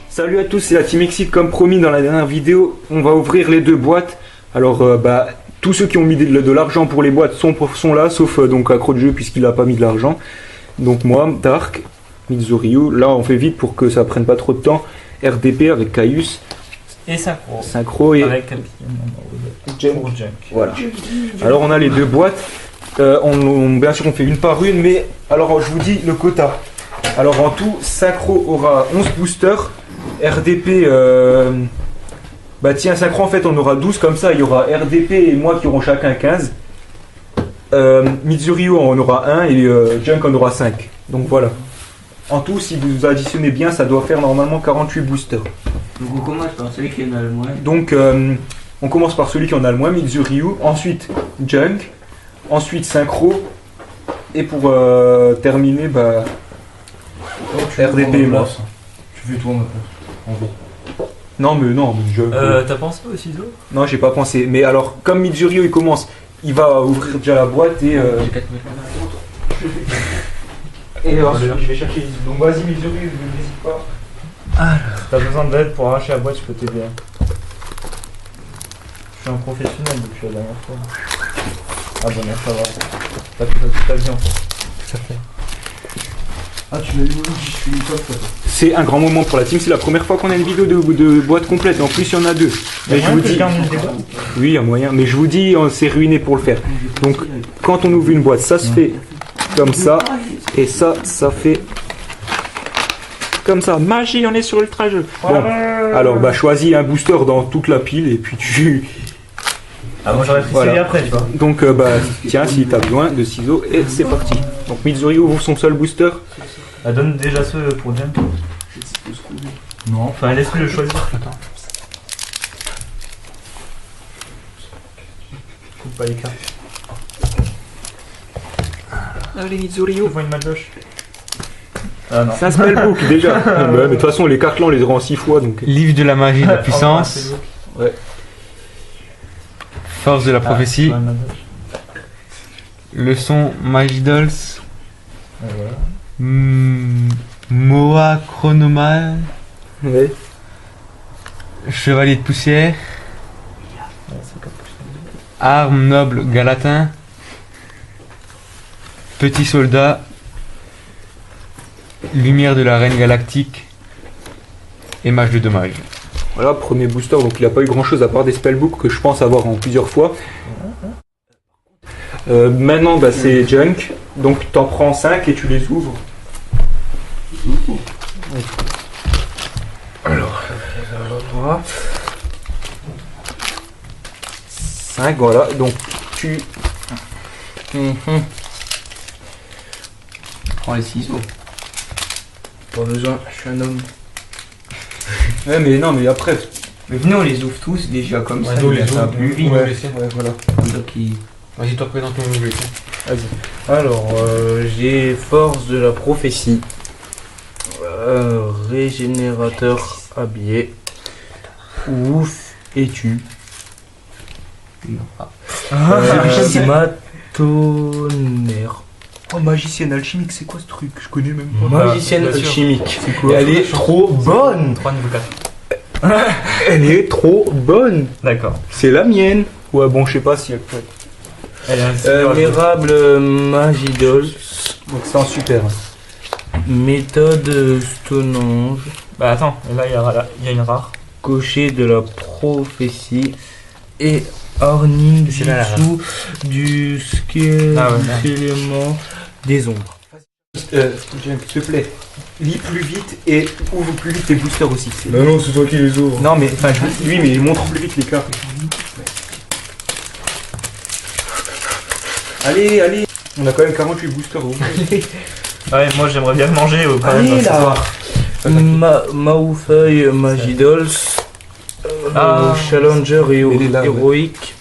Salut à tous, c'est la Team Exit. Comme promis dans la dernière vidéo, on va ouvrir les deux boîtes. Alors tous ceux qui ont mis de l'argent pour les boîtes sont là, sauf donc Accro de jeu puisqu'il n'a pas mis de l'argent. Donc moi, Dark, Mizuryu, là on fait vite pour que ça prenne pas trop de temps. RDP avec Caius. Et Synchro. Synchro et avec Junk. Voilà. Alors on a les deux boîtes. Bien sûr on fait une par une, mais alors je vous dis le quota. Alors en tout, Synchro aura 11 boosters. RDP, Synchro en fait on aura 12 comme ça, il y aura RDP et moi qui auront chacun 15. Mizuryu on aura 1 et Junk on aura 5. Donc voilà. En tout, si vous additionnez bien, ça doit faire normalement 48 boosters. Donc on commence par celui qui en a le moins. Donc on commence par celui qui en a le moins, Mizuryu, ensuite Junk, ensuite Synchro, et pour terminer, RDP et moi. Tu fais toi maintenant, en gros. Non mais Junk. T'as pensé au ciseau? Non, j'ai pas pensé. Mais alors, comme Mizuryu il commence, il va ouvrir déjà la boîte et. J'ai 4 mètres Et ensuite, je vais chercher les. Donc vas-y Mizuryu, n'hésite pas. Si t'as besoin d'aide pour arracher la boîte, je peux t'aider. Je suis un professionnel depuis la dernière fois. Ah bon, ça va. T'as fait ça toute ta vie en fait. Tout à fait. Ah, tu m'as dit oui, je suis top. C'est un grand moment pour la team, c'est la première fois qu'on a une vidéo de boîte complète. En plus, il y en a deux. Mais je vous dis. Oui, il y a moyen. Mais je vous dis, on s'est ruiné pour le faire. Donc, quand on ouvre une boîte, ça se fait comme ça. Et ça fait. Comme ça, magie, on est sur Ultra Jeu. Bon, alors choisis un booster dans toute la pile et puis tu. Ah, moi j'aurais pris après, tu vois. Donc, tiens, si t'as besoin de ciseaux, et c'est parti. Donc, Mizuryu ouvre son seul booster. Elle donne déjà ceux pour Junk. Non, enfin laisse-le le choisir. Attends. Coupe pas les cartes. Allez, Mizuryu. Je vois une madoche. Ah non. C'est un spellbook déjà. Mais de toute façon, les cartes là, on les aura en 6 fois. Donc. Livre de la magie de la puissance. Ouais. Force de la prophétie. Leçon Magidolls. Voilà. Moa Chronomal. Ouais. Chevalier de poussière. Arme noble Galatin. Petit soldat. Lumière de la reine galactique. Et mage de dommage. Voilà, premier booster, donc il n'a pas eu grand chose à part des spellbooks que je pense avoir en plusieurs fois. Maintenant, c'est Junk. Donc t'en prends 5 et tu les ouvres. Alors, 5, voilà. Donc tu. Prends les ciseaux. Pas besoin, je suis un homme. Ouais, mais non, mais après. Mais venez, on les ouvre tous déjà comme ça. nous les ça va ouvre. plus vite. Ouais, voilà. Donc, Vas-y, toi, présente ton ouvrier. alors, j'ai force de la prophétie. Régénérateur habillé. Ouf et tu. Matonnerre. Oh, magicienne alchimique, c'est quoi ce truc? Je connais même pas. Magicienne bien sûr. alchimique. C'est quoi? Elle est trop bonne. 3 niveau 4. Elle est trop bonne. D'accord. C'est la mienne. Ouais, bon, je sais pas si elle peut être. Elle est Mérable Magidolls. Donc c'est en super. Méthode Stonange. Bah attends, là il y a une rare. Cocher de la prophétie. Et Orning C'est là, la rare. dessous du scalement des ombres. Junk, s'il te plaît, lis plus vite et ouvre plus vite tes boosters aussi. Bah non, c'est toi qui les ouvres. Non, mais enfin, oui, mais montre plus vite les cartes. Allez, allez. On a quand même 48 boosters. Ouais, moi j'aimerais bien le manger quand même. Allez ce là. soir. Maoufeuille Magidolls. Challenger et Il est là, héroïque.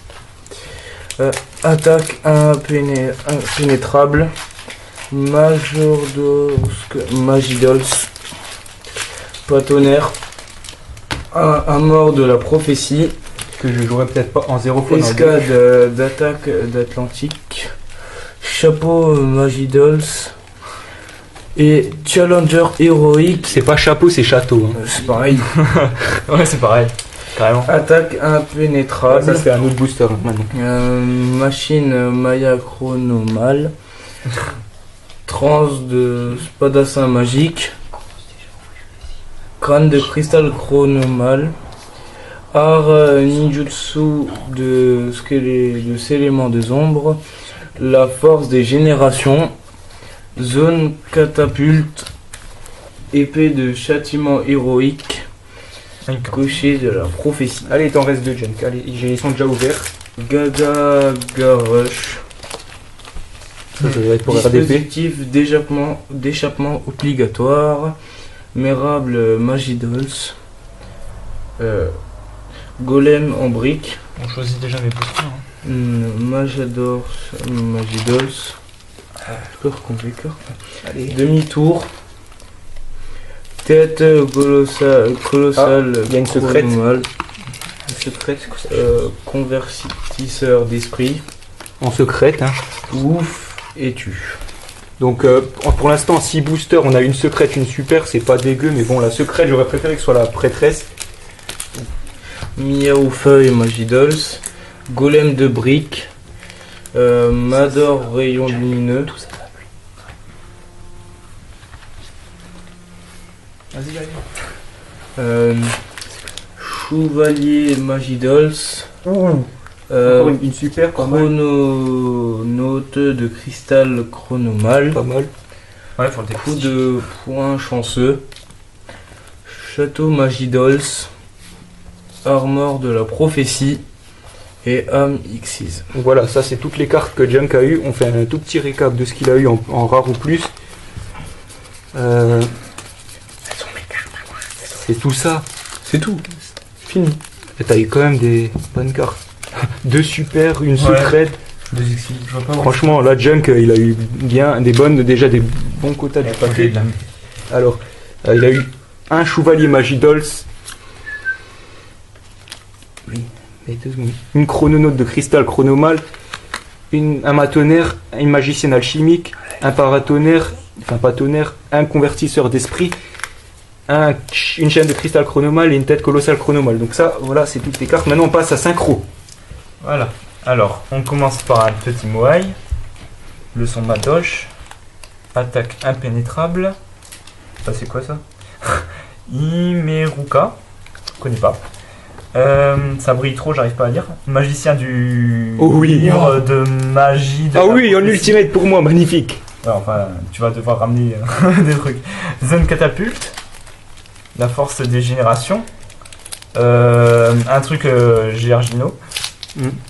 Attaque impénétrable. Majordosque Magidolls. Patonnerre. Un mort de la prophétie. que je jouerai peut-être pas en 0 fois. Escade d'attaque d'Atlantique. Chapeau Magidols. Et Challenger héroïque. C'est pas chapeau, c'est château. Hein. C'est pareil. Ouais, c'est pareil. Carrément. Attaque impénétrable. Ça c'est un autre booster hein, maintenant. Machine Maya chronomale. Trans de spadassin magique. Crâne de cristal chronomal. Art ninjutsu de éléments des ombres. La force des générations. Zone catapulte. Épée de châtiment héroïque. Cocher de la prophétie. Allez, il t'en reste 2, Junk. Allez, ils sont déjà ouverts. Gaga Garush. Ça va être pour RDP. Dispositif d'échappement obligatoire. Mérable Magidols. Golem en brique. On choisit déjà mes boosters. Hein. Magidols. Score convaincre. Allez. Demi-tour. Tête colossale. Il y a une secrète. chronomale. Secrète. Convertisseur d'esprit. En secrète. Hein. Ouf et tu. Donc pour l'instant, 6 boosters, on a une secrète, une super, c'est pas dégueu, mais bon, la secrète, j'aurais préféré que ce soit la prêtresse. Miaou feuille Magidols. Golem de briques. Mador rayon lumineux. Tout ça va plus. Vas-y, Chevalier Magidols. Encore une super, pas mal. Chrononaute de cristal chronomal. Pas mal. Ouais, faut le Coup découvrir. de poing chanceux. Château Magidols. Armor de la prophétie. Et âme Xyz. Donc voilà, ça c'est toutes les cartes que Junk a eu. On fait un tout petit récap de ce qu'il a eu en rare ou plus. C'est tout ça. C'est tout. C'est fini. Et t'as eu quand même des bonnes cartes. 2 super, une secrète. Deux exils. Je vois pas. Franchement, là, Junk, il a eu bien des bonnes, déjà des bons quotas du paquet. Alors, il a eu un chevalier Magidols. Oui, mais 2 secondes. Une chrononaute de cristal chronomal. Un matonnerre, une magicienne alchimique, un paratonnerre, enfin pas tonnerre, un convertisseur d'esprit, une chaîne de cristal chronomal et une tête colossale chronomal. Donc ça, voilà, c'est toutes les cartes. Maintenant, on passe à synchro. Voilà. Alors, on commence par un petit Moai. Leçon Madoche. Attaque impénétrable. Ça, c'est quoi ça? Imeruka. Je connais pas. Ça brille trop, j'arrive pas à lire. Magicien du Oh oui. livre de magie. De Ah la oui, en prophétie. ultimate pour moi, magnifique. Ouais, enfin, tu vas devoir ramener des trucs. Zone catapulte. La force des générations. Un truc Giorgino.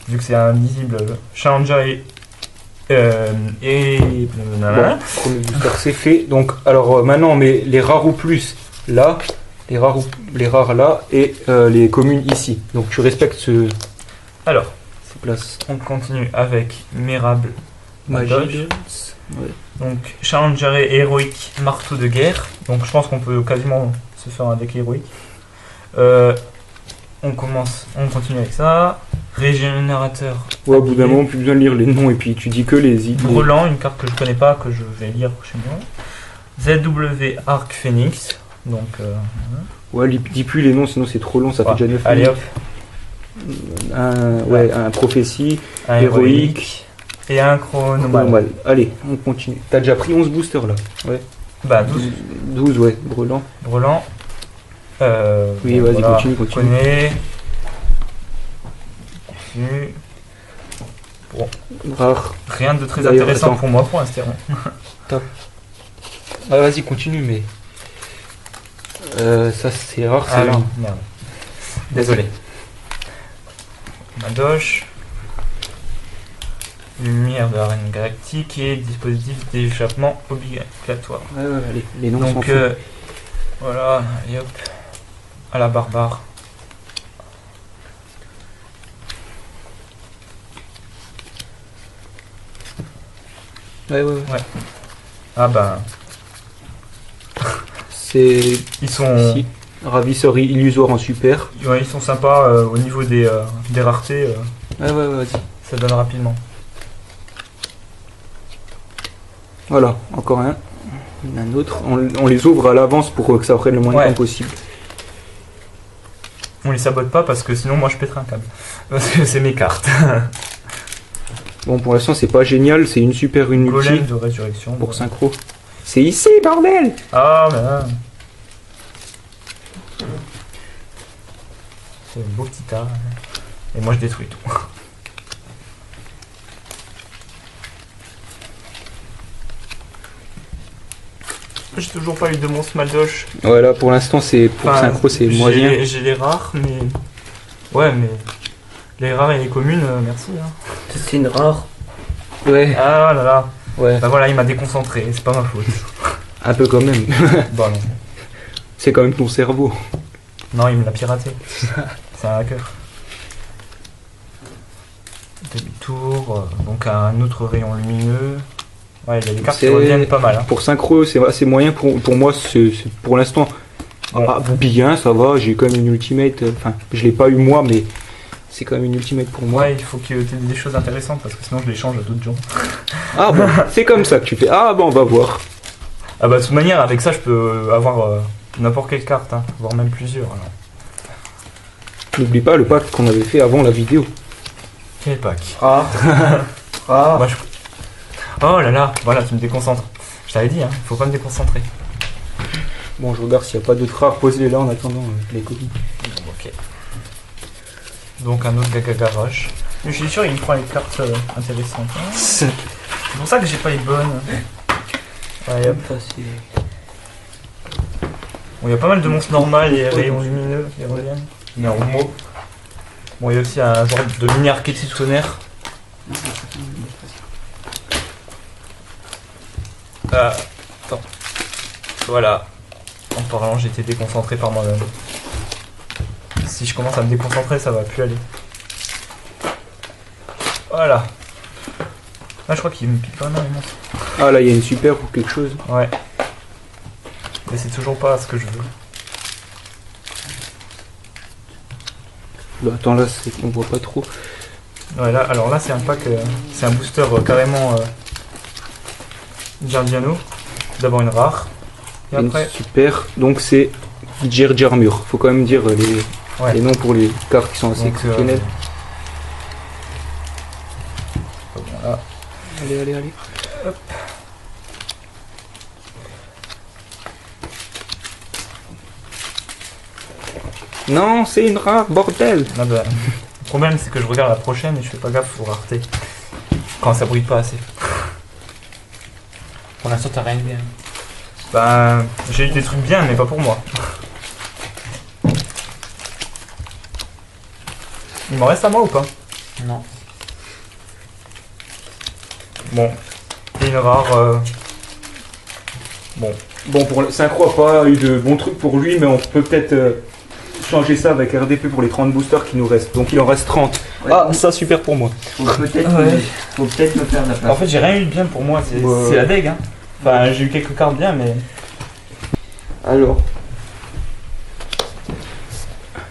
Vu que c'est invisible. Challenger et Bon, premier booster, c'est fait. Donc, alors maintenant, on met les rares ou plus là, les rares là et les communes ici. Donc, tu respectes ces Alors, places. on continue avec Mérable Madoche. Magie. Ouais. Donc, Challenger et héroïque, marteau de guerre. Donc, je pense qu'on peut quasiment se faire un deck héroïque. On continue avec ça. Régénérateur. Ouais, au bout d'un moment, plus besoin de lire les noms et puis tu dis que les idées. Brelan, une carte que je connais pas, que je vais lire prochainement. ZW Arc Phoenix. Donc, Ouais, dis plus les noms, sinon c'est trop long, ça fait déjà 9 allez minutes. hop, Un prophétie, un héroïque et un chronomal. normal. Allez, on continue. T'as déjà pris 11 boosters là. Ouais. Bah, 12. 12, ouais, Brelan. Brelan. Oui, vas-y, continue. Connais. Rare. Rien de très D'ailleurs, intéressant attends. pour moi pour l'instant. Ah, vas-y, continue, mais. Ça, c'est rare, c'est Ah là. non, merde. Désolé. Madoche. Lumière de l'arène galactique et dispositif d'échappement obligatoire. Ouais, allez, les noms sont Donc, fous. voilà, et hop. À la barbare. Ouais. Ah bah, C'est. ils sont. Si. Ravisseur illusoire en super. Ouais, ils sont sympas au niveau des raretés. Ouais, vas-y. Ça donne rapidement. Voilà, encore un. Un autre. On les ouvre à l'avance pour que ça prenne le moins de temps possible. On les sabote pas parce que sinon moi je pèterai un câble. Parce que c'est mes cartes. Bon, pour l'instant, c'est pas génial. C'est une super, une Golem ulti de résurrection. pour synchro. C'est ici, bordel! Ah, mais là. C'est un beau petit tas. Et moi je détruis tout. J'ai toujours pas eu de monstre Maldoche. Ouais, là, pour l'instant, c'est pour synchro, c'est moyen. J'ai les rares, mais. Ouais, mais. Les rares et les communes, merci. Hein. C'est une rare. Ouais, Ah là là. ouais. Bah voilà, il m'a déconcentré, c'est pas ma faute. Un peu quand même. Bah non. C'est quand même ton cerveau. Non, il me l'a piraté. C'est un hacker. Demi-tour, donc un autre rayon lumineux. Ouais, il y a des cartes qui reviennent pas mal. Hein. Pour synchro, c'est assez moyen. Pour moi, c'est pour l'instant bien, ça va. J'ai quand même une ultimate. Enfin, je l'ai pas eu moi, mais c'est quand même une ultimate pour moi. Ouais, il faut qu'il y ait des choses intéressantes parce que sinon je les change à d'autres gens. Ah bon, c'est comme ça que tu fais. Ah bon, on va voir. Ah bah de toute manière, avec ça, je peux avoir n'importe quelle carte, hein, voire même plusieurs. Alors. N'oublie pas le pack qu'on avait fait avant la vidéo. Quel pack Rare. Rare. Bah, Oh là là, voilà, tu me déconcentres. Je t'avais dit, hein, faut pas me déconcentrer. Bon, je regarde s'il n'y a pas d'autres rares. Pose-les là en attendant les copies. Ok. Donc un autre Gaga Garage. Mais je suis sûr, il me prend les cartes intéressantes. C'est pour ça que j'ai pas les bonnes. Ouais, hop. Bon, il y a pas mal de monstres normaux et rayons lumineux qui reviennent. Normaux. Bon, il y a aussi un genre de mini archétype tonnerre. Attends. Voilà. En parlant, j'ai été déconcentré par moi-même. Si je commence à me déconcentrer, ça va plus aller. Voilà. Là, je crois qu'il me pique pas mal les monstres. Ah là, il y a une super ou quelque chose. Ouais. Mais c'est toujours pas ce que je veux. Bah, attends, là, c'est qu'on voit pas trop. Ouais, là, alors là, c'est un pack, c'est un booster carrément Giardiano. D'abord une rare. Et Une après, super. Donc c'est Jarmur. Faut quand même dire les noms pour les cartes qui sont assez donc, exceptionnelles. voilà. Allez. Hop. Non, c'est une rare, bordel. Ah bah, le problème, c'est que je regarde la prochaine et je fais pas gaffe aux raretés. Quand ça brille pas assez. Pour l'instant, t'as rien bien. Bah, j'ai eu des trucs bien, mais pas pour moi. Il m'en reste à moi ou pas? Non. Bon. Et une rare. Bon, pour le synchro, pas eu de bons trucs pour lui, mais on peut peut-être changer ça avec RDP pour les 30 boosters qui nous restent. Donc il en reste 30. Ouais. Ah, ça super pour moi. Faut peut-être me faire de la place. En fait, j'ai rien eu de bien pour moi, c'est la deg. Hein. Enfin, j'ai eu quelques cartes bien, mais. Alors.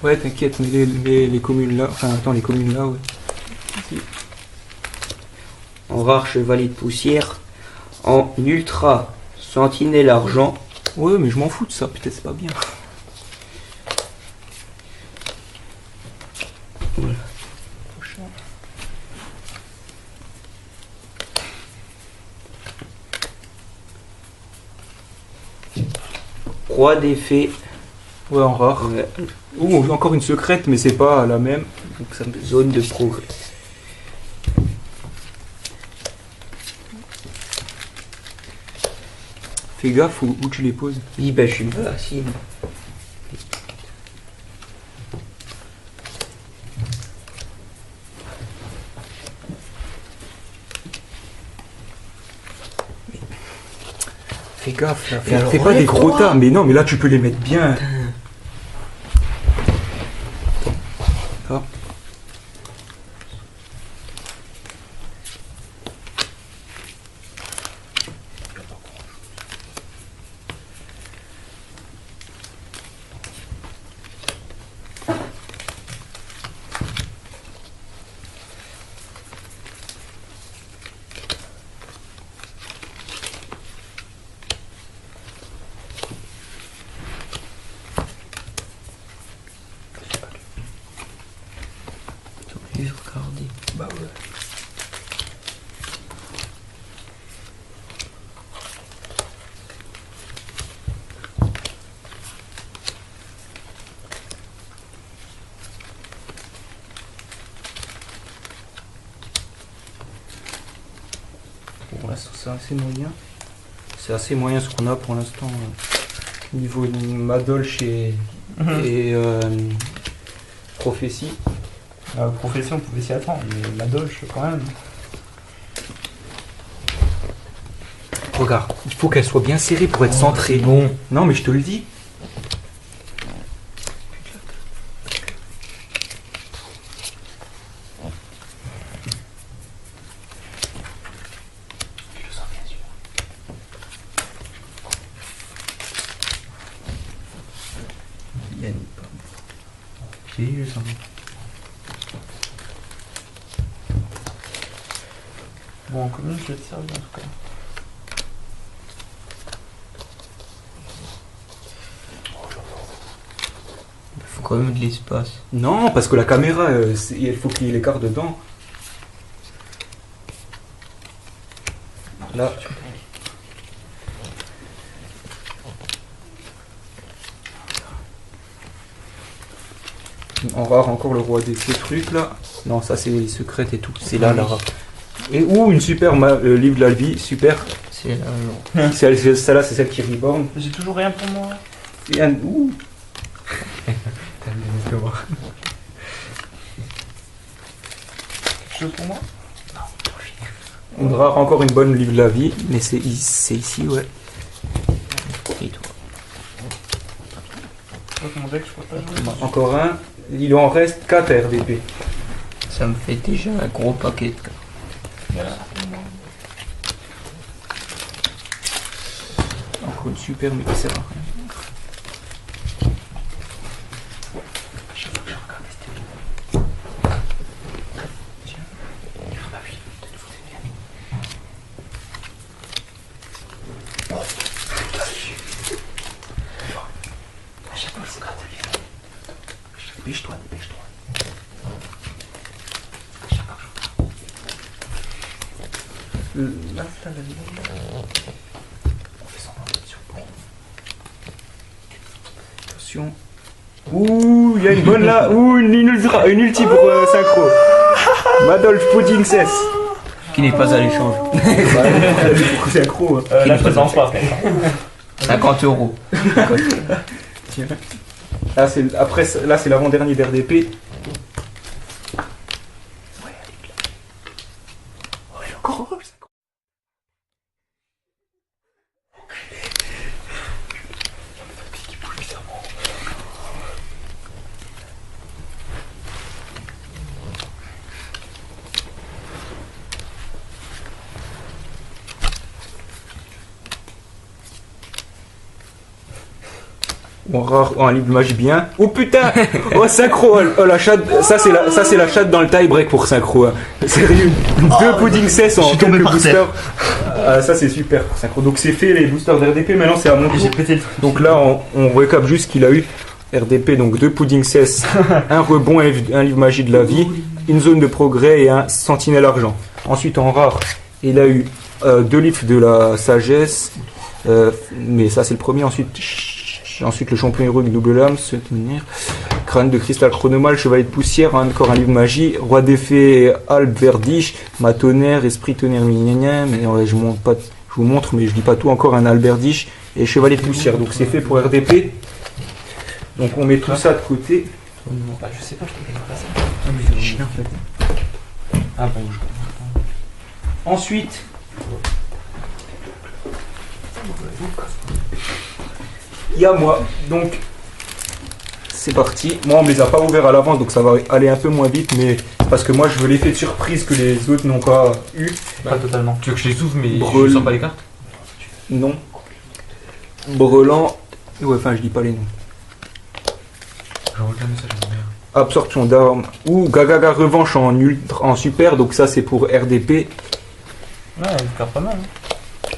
Ouais, t'inquiète, mais les communes là. Enfin, attends, les communes là, ouais. En rare, chevalier de poussière. En ultra, sentinelle argent. Ouais, mais je m'en fous de ça, peut-être c'est pas bien. Voilà. Roi des fées. Ouais, en rare. Ouais. Ouh, encore une secrète, mais c'est pas la même. Donc ça me... Zone de progrès. Fais gaffe où tu les poses. Oui, bah je suis pas assis. Fais gaffe là. Et alors, Fais pas des gros tas. Mais non, mais là tu peux les mettre bien. Ah. c'est assez moyen. C'est assez moyen ce qu'on a pour l'instant. Niveau Madolche et Prophétie. Prophétie, on pouvait s'y attendre, mais Madolche quand même. Regarde, il faut qu'elle soit bien serrée pour être centrée. Bon. Non, mais je te le dis. Bon, en commune, je vais te servir en tout cas. Il faut quand même de l'espace. Non, parce que la caméra, il faut qu'il y ait l'écart dedans. Là. En rare encore le roi des ces trucs là. Non, ça c'est les secrètes et tout. C'est là, là. Et une super livre de la vie, super. C'est là. Celle-là, c'est celle qui reborn. J'ai toujours rien pour moi. Et ouh. Quelque chose pour moi? On aura encore une bonne livre de la vie, mais c'est ici, ouais. Et toi. Comment dire que je peux pas jouer? Encore un. Il en reste 4 RDP. Ça me fait déjà un gros paquet de cartes. Voilà. Encore une super, mais qui sert à rien. Dépêche-toi, dépêche-toi. Là, on fait semblant d'être sur le pont. Attention. Ouh, il y a une bonne là. Ouh, une ulti pour synchro. Madolphe Pudding Cess. Qui n'est pas à l'échange. Pour synchro. Là, je présente pas. 50 €. Tiens. Là, c'est l'avant-dernier d'RDP. Bon, rare, un livre de magie bien. Oh putain. Oh synchro. Oh la chatte. Ça c'est la chatte dans le tie break pour synchro. Hein. Sérieux. 2 pudding cess en quelques boosters. Ça c'est super pour synchro. Donc c'est fait les boosters d'RDP. Maintenant c'est à mon tour. J'ai pété le truc. Donc là on récap juste qu'il a eu RDP. Donc 2 pudding cess, un rebond, un livre magie de la vie, une zone de progrès et un sentinelle argent. Ensuite en rare il a eu 2 livres de la sagesse. Mais ça c'est le premier. Ensuite le champion héroïque double lame, soutenir, crâne de cristal chronomal, chevalier de poussière, encore un livre magie, roi d'effet Albe Verdiche, ma tonnerre, esprit tonnerre mignonien, mais ouais, je vous montre mais je dis pas tout, encore un Alberdiche et chevalier de poussière. Donc c'est fait pour RDP. Donc on met tout ça de côté. Bah, je sais pas, je te connais pas ça. Chien en fait. Ah bon, je... Ensuite. Il y a moi, donc c'est parti. Moi on me les a pas ouverts à l'avance donc ça va aller un peu moins vite, mais parce que moi je veux l'effet de surprise que les autres n'ont pas eu. Pas totalement. Tu veux que je les ouvre mais Brûle. je sors pas les cartes? Non. Brelan. Ouais, enfin je dis pas les noms. J'envoie le message. Absorption d'armes. Ou Gagaga revanche en super, donc ça c'est pour RDP. Ouais, il faire pas mal. Hein.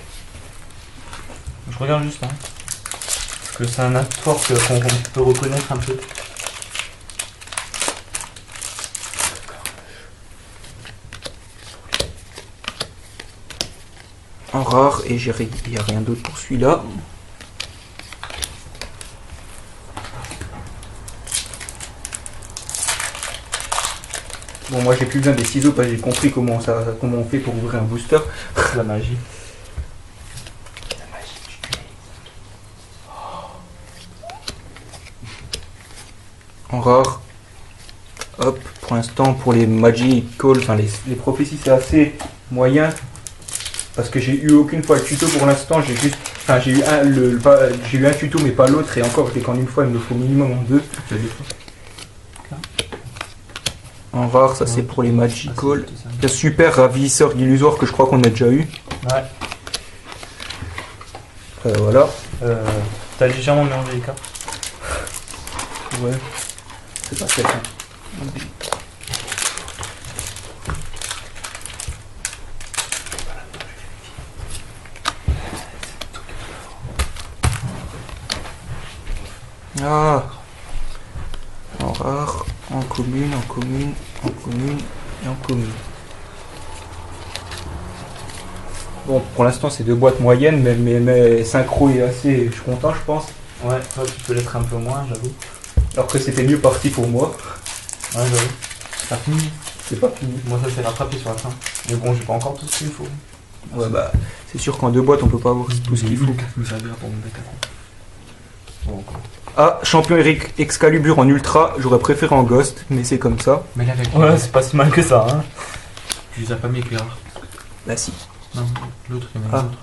Je regarde juste. Hein. Parce que c'est un apport qu'on peut reconnaître un peu. En rare, et il n'y a rien d'autre pour celui-là. Bon, Bon, moi j'ai plus besoin des ciseaux parce que j'ai compris comment on fait pour ouvrir un booster. C'est la magie. En rare. Hop, pour l'instant, pour les Magical, enfin les prophéties, c'est assez moyen. Parce que j'ai eu aucune fois le tuto pour l'instant, j'ai juste. Enfin, j'ai eu un tuto, mais pas l'autre, et encore, je l'ai qu'en une fois, il me faut minimum en deux. En rare, ça c'est pour les Magical. Il y a super ravisseur d'illusoire que je crois qu'on a déjà eu. Ouais. Voilà. T'as légèrement mélangé les cartes. Ouais. C'est pas celle-là. Ah. En rare, en commune, en commune, en commune et en commune. Bon, pour l'instant c'est deux boîtes moyennes, mais synchro est assez. Je suis content, je pense. Ouais, toi tu peux l'être un peu moins, j'avoue. Alors que c'était mieux parti pour moi. Ouais, j'avoue. C'est fini. C'est pas fini. Moi ça s'est rattrapé sur la fin. Mais bon, j'ai pas encore tout ce qu'il faut. Ouais, bah, c'est sûr qu'en deux boîtes on peut pas avoir tout ce qu'il faut. Nous servira pour mon deck à fond. Bon, encore. Ah, champion Eric Excalibur en ultra, j'aurais préféré en ghost, mais c'est comme ça. Mais là, avec Ouais, c'est pas si mal que ça, hein. tu les as pas mis avec les rares. Bah si. Non, l'autre, il y en a Ah. un autre.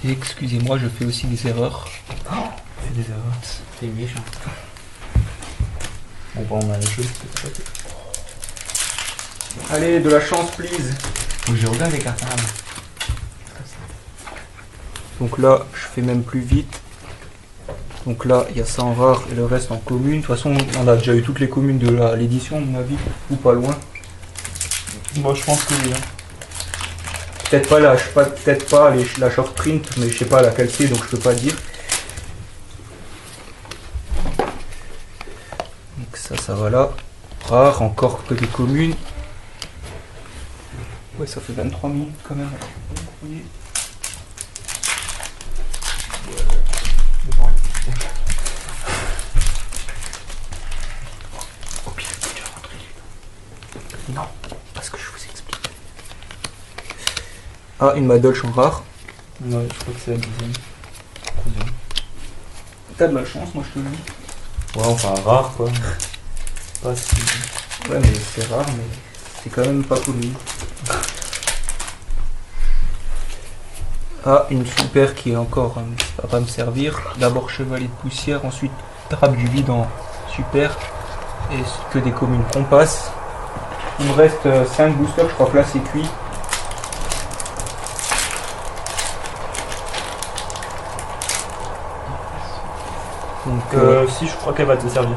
Excusez-moi, je fais aussi des erreurs. C'est des erreurs. C'est méchant. Bon, bah, on a les choses. Allez, de la chance, please. Faut que je regarde les cartes. Donc là, je fais même plus vite. Donc là, il y a ça en rare et le reste en commune. De toute façon, on a déjà eu toutes les communes de l'édition, à mon avis, ou pas loin. Bon, je pense que oui. Hein. Peut-être pas la short print, mais je sais pas laquelle c'est, donc je peux pas dire. Donc ça va là. Rare, encore que des communes. Ouais, ça fait 23 000 quand même. Oui. Au pire, il faut déjà rentrer. Non, parce que je vous explique. Ah, une Madolche en rare. Ouais, je crois que c'est la deuxième. T'as de la chance, moi je te le dis. Ouais, enfin, rare quoi. Pas si. Ouais, mais c'est rare, mais c'est quand même pas connu. Ah, une super qui est encore, ça va me servir. D'abord chevalier de poussière, ensuite trappe du vide en super. Et que des communes qu'on passe. Il me reste 5 boosters, je crois que là c'est cuit. Donc, Si, je crois qu'elle va te servir.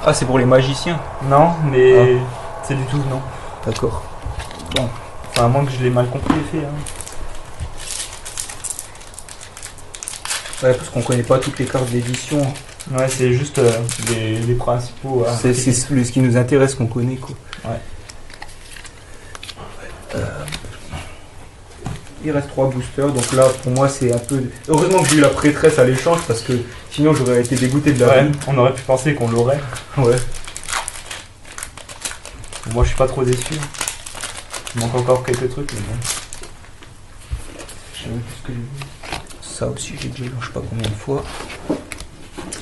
ah, c'est pour les magiciens. Non, mais c'est du tout non. D'accord. Bon. Enfin, à moins que je l'ai mal compris et fait. Hein. Ouais, parce qu'on connaît pas toutes les cartes d'édition. Ouais, c'est juste les principaux. C'est ce qui nous intéresse qu'on connaît, quoi. Ouais. Il reste 3 boosters, donc là pour moi c'est un peu. Heureusement que j'ai eu la prêtresse à l'échange parce que sinon j'aurais été dégoûté de la Ouais, vie. on aurait pu penser qu'on l'aurait. Ouais. Moi, je suis pas trop déçu. Il manque encore quelques trucs, mais bon. Je sais même plus ce que j'ai vu. Ça aussi j'ai déjà eu je sais pas combien de fois.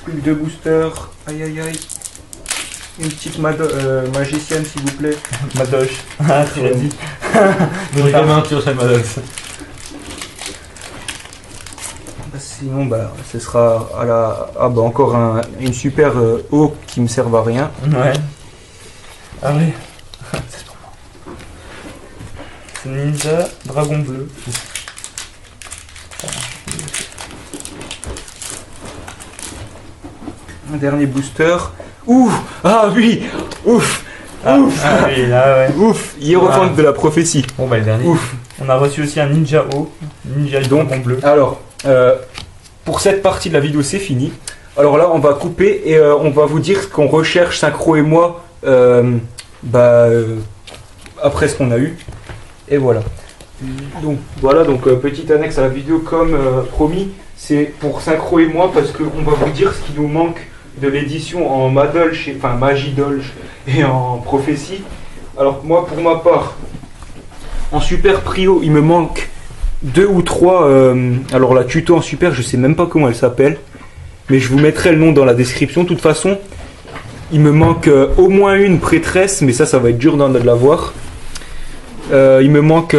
Plus que 2 boosters. Aïe aïe aïe. Une petite magicienne s'il vous plaît. Madoche. Ah, tu l'as dit. Les gamins tirent sur Madox. Sinon bah ce sera à la. Ah bah encore une super eau qui me serve à rien. Ouais. Ah oui. C'est pour moi. C'est Ninja Dragon Bleu. Un dernier booster. Ouf. Ah oui. Ouf. Ouf. Ah oui, là, ouais. Ouf. Hiérophante de la prophétie. Bon, bah, le dernier. Ouf. On a reçu aussi un Ninja O. Ninja Donc, Dragon Bleu. alors, pour cette partie de la vidéo, c'est fini. Alors là, on va couper et on va vous dire ce qu'on recherche, Synchro et moi, après ce qu'on a eu. Et voilà. Donc, voilà, donc petite annexe à la vidéo comme promis. C'est pour Synchro et moi parce qu'on va vous dire ce qui nous manque de l'édition en Madolche, enfin Magidolche et en Prophétie. Alors moi pour ma part, en super prio, il me manque 2 ou 3. Alors la tuto en super, je sais même pas comment elle s'appelle, mais je vous mettrai le nom dans la description. De toute façon, il me manque au moins une prêtresse, mais ça va être dur de l'avoir. Il me manque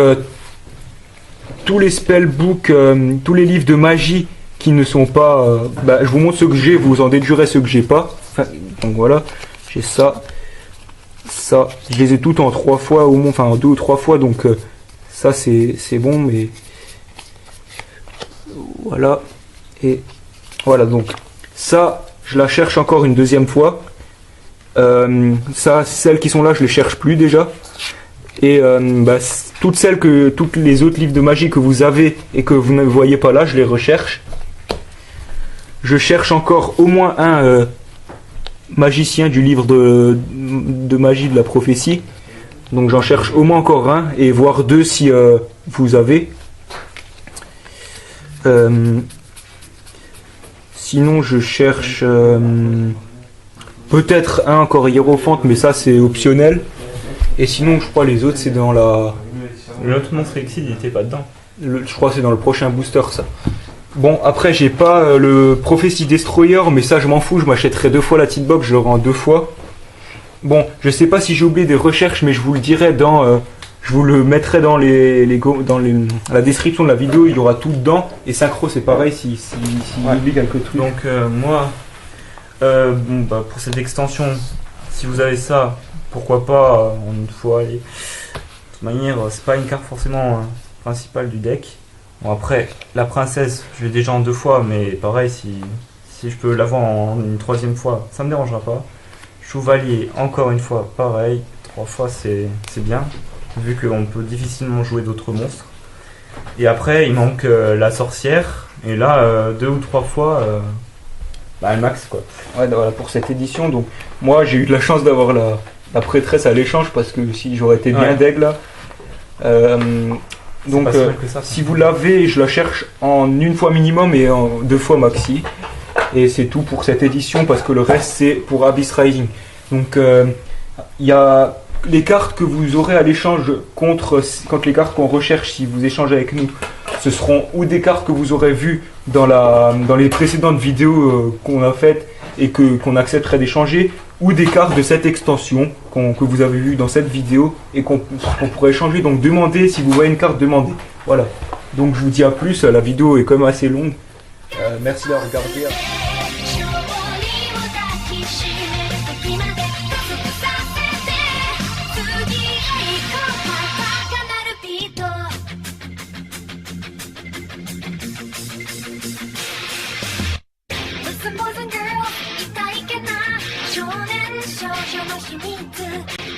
tous les spellbooks, tous les livres de magie qui ne sont pas. Je vous montre ceux que j'ai, vous en déduirez ceux que j'ai pas. Enfin, donc voilà, j'ai ça. Ça, je les ai toutes en 3 fois au moins, enfin en 2 ou 3 fois, donc ça c'est bon, mais voilà. Et voilà, donc ça, je la cherche encore une deuxième fois. Ça, celles qui sont là, je les cherche plus déjà. Et toutes les autres livres de magie que vous avez et que vous ne voyez pas là, je les recherche. Je cherche encore au moins un magicien du livre de magie de la prophétie. Donc j'en cherche au moins encore un, et voire 2 si vous avez. Sinon je cherche peut-être un encore hiérophante, mais ça c'est optionnel. Et sinon je crois les autres c'est dans la... L'autre monstre Exil, il était pas dedans. Je crois que c'est dans le prochain booster ça. Bon, après j'ai pas le Prophecy Destroyer, mais ça je m'en fous, je m'achèterai 2 fois la petite box, je l'aurai en 2 fois. Bon, je sais pas si j'ai oublié des recherches, mais je vous le dirai je vous le mettrai dans la description de la vidéo, il y aura tout dedans. Et synchro c'est pareil si oublie quelques trucs. Donc moi, pour cette extension, si vous avez ça, pourquoi pas en une fois. De toute manière, c'est pas une carte forcément principale du deck. Bon, après, la princesse, je l'ai déjà en 2 fois, mais pareil, si je peux l'avoir en une 3e fois, ça me dérangera pas. Chevalier, encore une fois, pareil, 3 fois c'est bien, vu qu'on peut difficilement jouer d'autres monstres. Et après, il manque la sorcière, et là, 2 ou 3 fois, le max quoi. Ouais, voilà, pour cette édition, donc moi j'ai eu de la chance d'avoir la prêtresse à l'échange, parce que si j'aurais été bien deg là. Donc si vous l'avez, je la cherche en 1 fois minimum et en 2 fois maxi. Et c'est tout pour cette édition, parce que le reste c'est pour Abyss Rising. Donc il y a les cartes que vous aurez à l'échange contre les cartes qu'on recherche si vous échangez avec nous. Ce seront ou des cartes que vous aurez vues dans les précédentes vidéos qu'on a faites et qu'on accepterait d'échanger, ou des cartes de cette extension que vous avez vues dans cette vidéo et qu'on pourrait échanger. Donc demandez, si vous voyez une carte, demandez. Voilà. Donc je vous dis à plus, la vidéo est quand même assez longue. Merci d'avoir regardé.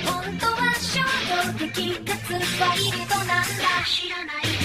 本当は衝動的かつワイルドなんだ知らない